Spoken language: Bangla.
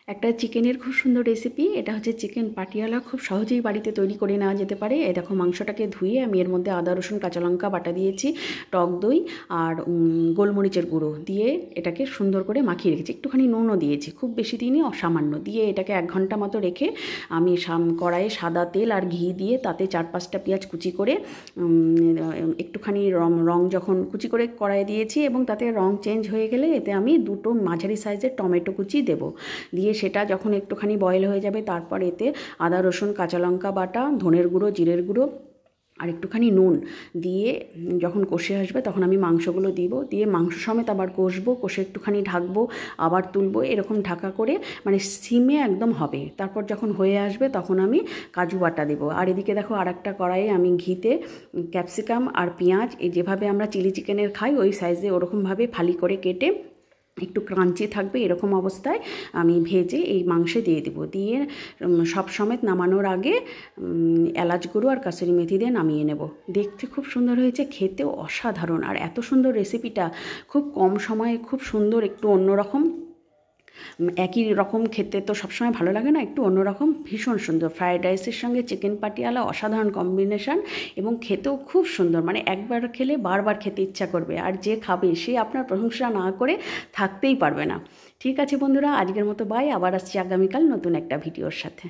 একটা চিকেনের খুব সুন্দর রেসিপি, এটা হচ্ছে চিকেন পাটিয়ালা। খুব সহজেই বাড়িতে তৈরি করে নেওয়া যেতে পারে। এই দেখো, মাংসটাকে ধুয়ে আমি এর মধ্যে আদা রসুন কাঁচা লঙ্কা বাটা দিয়েছি, টক দই আর গোলমরিচের গুঁড়ো দিয়ে এটাকে সুন্দর করে মাখিয়ে রেখেছি। একটুখানি নুনও দিয়েছি, খুব বেশি দিইনি, অসামান্য দিয়ে এটাকে 1 ঘন্টা মতো রেখে আমি কড়াইয়ে সাদা তেল আর ঘি দিয়ে তাতে 4-5টা পেঁয়াজ কুচি করে একটুখানি রং যখন কুচি করে কড়াইয়ে দিয়েছি এবং তাতে রং চেঞ্জ হয়ে গেলে এতে আমি 2টো মাঝারি সাইজের টমেটো কুচি দেবো। দিয়ে সেটা যখন একটুখানি বয়েল হয়ে যাবে তারপর এতে আদা রসুন কাঁচা লঙ্কা বাটা, ধনের গুঁড়ো, জিরের গুঁড়ো আর একটুখানি নুন দিয়ে যখন কষে আসবে তখন আমি মাংসগুলো দিব, দিয়ে মাংস সমেত আবার কষবো, কষে একটুখানি ঢাকবো, আবার তুলবো, এরকম ঢাকা করে মানে সিমে একদম হবে। তারপর যখন হয়ে আসবে তখন আমি কাজু বাটা দেবো। আর এদিকে দেখো, আরেকটা কড়াইয়ে আমি ঘিতে ক্যাপসিকাম আর পেঁয়াজ, এই যেভাবে আমরা চিলি চিকেনের খাই ওই সাইজে ওরকমভাবে ফালি করে কেটে একটু ক্রাঞ্চি থাকবে এরকম অবস্থায় আমি ভেজে এই মাংসে দিয়ে দেবো। দিয়ে সব সমেত নামানোর আগে এলাচ গুঁড়ো আর কাসুরি মেথি দিয়ে নামিয়ে নেব। দেখতে খুব সুন্দর হয়েছে, খেতেও অসাধারণ। আর এত সুন্দর রেসিপিটা খুব কম সময়ে খুব সুন্দর, একটু অন্যরকম। একই রকম খেতে তো সবসময় ভালো লাগে না, একটু অন্যরকম, ভীষণ সুন্দর। ফ্রায়েড রাইসের সঙ্গে চিকেন পাটিয়ালা অসাধারণ কম্বিনেশান এবং খেতেও খুব সুন্দর। মানে একবার খেলে বারবার খেতে ইচ্ছা করবে, আর যে খাবে সে আপনার প্রশংসা না করে থাকতেই পারবে না। ঠিক আছে বন্ধুরা, আজকের মতো বাই। আবার আসছি আগামীকাল নতুন একটা ভিডিওর সাথে।